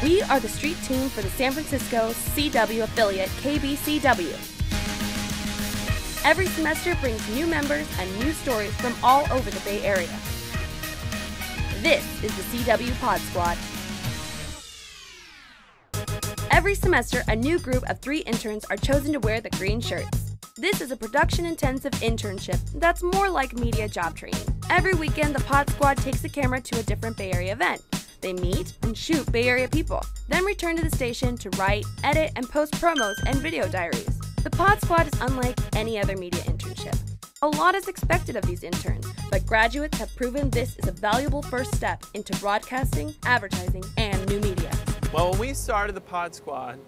We are the street team for the San Francisco CW affiliate KBCW. Every semester brings new members and new stories from all over the Bay Area. This is the CW Podsquad. Every semester, a new group of 3 interns are chosen to wear the green shirts. This is a production-intensive internship that's more like media job training. Every weekend, the Pod Squad takes the camera to a different Bay Area event. They meet and shoot Bay Area people, then return to the station to write, edit, and post promos and video diaries. The Pod Squad is unlike any other media internship. A lot is expected of these interns, but graduates have proven this is a valuable first step into broadcasting, advertising, and new media. Well, when we started the Pod Squad,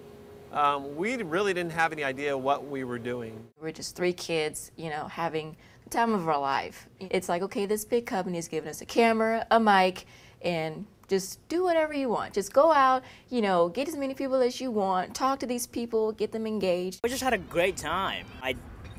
we really didn't have any idea what we were doing. We're just 3 kids, having the time of our life. It's like, okay, this big company is giving us a camera, a mic, and just do whatever you want. Just go out, get as many people as you want, talk to these people, get them engaged. We just had a great time. I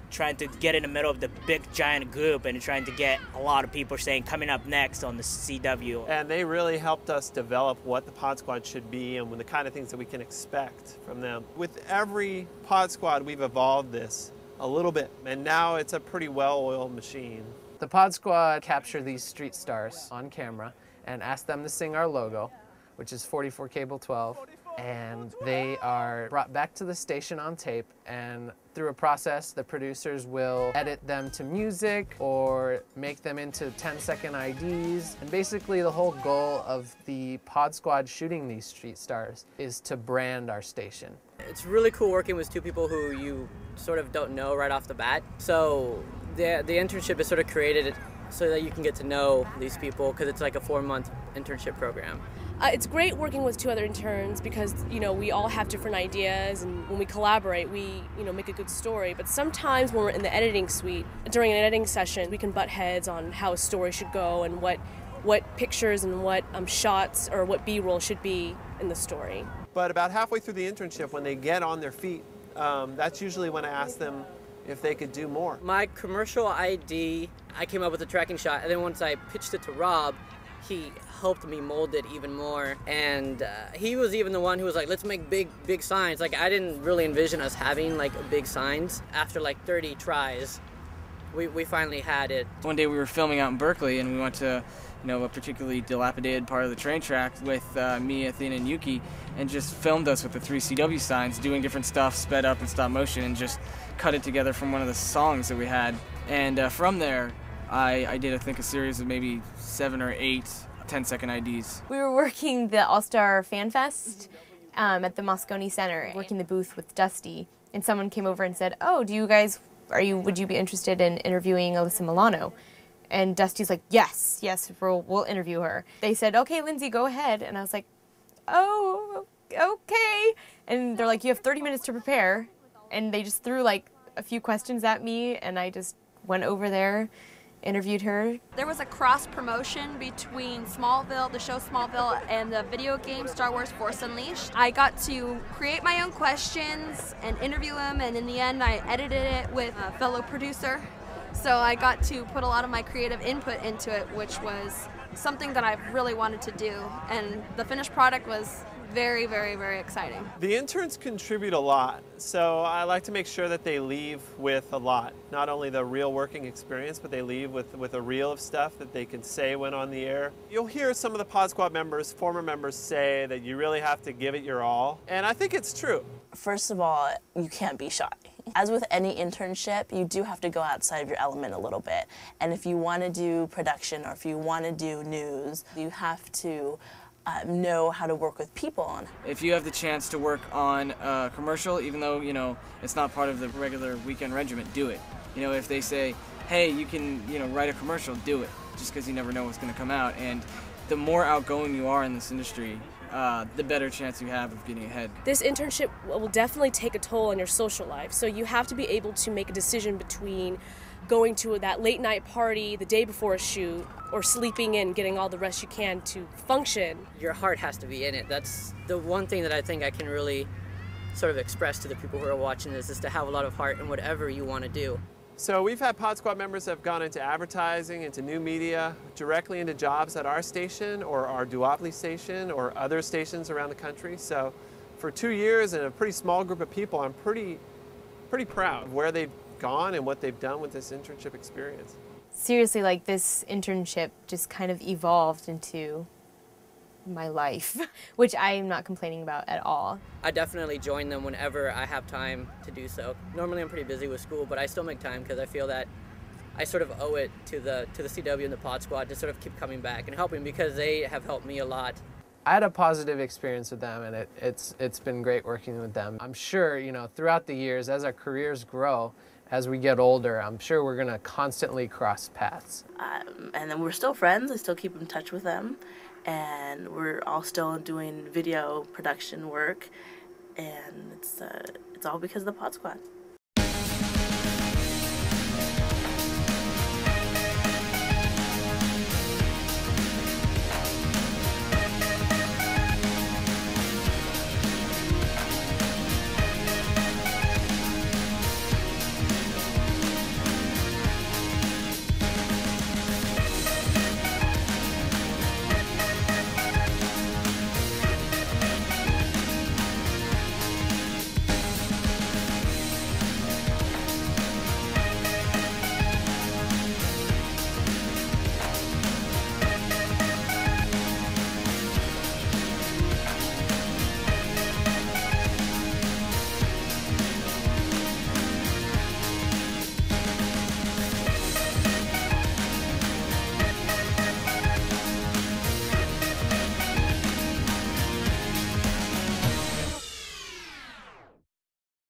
tried to get in the middle of the big giant group and trying to get a lot of people saying coming up next on the CW. And they really helped us develop what the Pod Squad should be and the kind of things that we can expect from them. With every Pod Squad, we've evolved this a little bit, and now it's a pretty well-oiled machine. The Pod Squad capture these street stars on camera and ask them to sing our logo, which is 44 Cable 12, and they are brought back to the station on tape, and through a process the producers will edit them to music or make them into 10-second IDs. And basically the whole goal of the Pod Squad shooting these street stars is to brand our station. It's really cool working with 2 people who you sort of don't know right off the bat. So the internship is sort of created so that you can get to know these people, because it's like a 4-month internship program. It's great working with 2 other interns because, we all have different ideas, and when we collaborate, we, make a good story. But sometimes when we're in the editing suite, during an editing session, we can butt heads on how a story should go and what pictures and what shots or what B-roll should be in the story. But about halfway through the internship, when they get on their feet, that's usually when I ask them if they could do more. My commercial ID, I came up with a tracking shot, and then once I pitched it to Rob, he helped me mold it even more, and he was even the one who was like, let's make big signs. Like, I didn't really envision us having like big signs. After like 30 tries, we finally had it. One day we were filming out in Berkeley, and we went to a particularly dilapidated part of the train track with me, Athena, and Yuki, and just filmed us with the 3 CW signs, doing different stuff, sped up and stop motion, and just cut it together from one of the songs that we had. And from there, I did, I think, a series of maybe 7 or 8 10-second IDs. We were working the All-Star Fan Fest at the Moscone Center, working the booth with Dusty, and someone came over and said, "Oh, would you be interested in interviewing Alyssa Milano?" And Dusty's like, yes, we'll interview her. They said, "Okay, Lindsay, go ahead." And I was like, "Oh, okay." And they're like, "You have 30 minutes to prepare." And they just threw like a few questions at me, and I just went over there, interviewed her. There was a cross promotion between Smallville, the show Smallville, and the video game Star Wars Force Unleashed. I got to create my own questions and interview them, and in the end I edited it with a fellow producer. So I got to put a lot of my creative input into it, which was something that I really wanted to do, and the finished product was very, very, very exciting. The interns contribute a lot, so I like to make sure that they leave with a lot. Not only the real working experience, but they leave with a reel of stuff that they can say when on the air. You'll hear some of the Pod Squad members, former members, say that you really have to give it your all, and I think it's true. First of all, you can't be shy. As with any internship, you do have to go outside of your element a little bit. And if you want to do production or if you want to do news, you have to know how to work with people. If you have the chance to work on a commercial, even though, it's not part of the regular weekend regiment, do it. If they say, hey, you can, write a commercial, do it. Just because you never know what's going to come out. And the more outgoing you are in this industry, the better chance you have of getting ahead. This internship will definitely take a toll on your social life, so you have to be able to make a decision between going to that late night party the day before a shoot or sleeping in, getting all the rest you can to function. Your heart has to be in it. That's the one thing that I think I can really sort of express to the people who are watching this, is to have a lot of heart in whatever you want to do. So we've had Pod Squad members that have gone into advertising, into new media, directly into jobs at our station or our duopoly station or other stations around the country. So for 2 years and a pretty small group of people, I'm pretty proud of where they've gone and what they've done with this internship experience. Seriously, like this internship just kind of evolved into my life, which I am not complaining about at all. I definitely join them whenever I have time to do so. Normally I'm pretty busy with school, but I still make time because I feel that I sort of owe it to the CW and the Pod Squad to sort of keep coming back and helping because they have helped me a lot. I had a positive experience with them, and it's been great working with them. I'm sure, you know, throughout the years, as our careers grow, as we get older, I'm sure we're going to constantly cross paths. And then we're still friends. I still keep in touch with them. And we're all still doing video production work. And it's all because of the Pod Squad.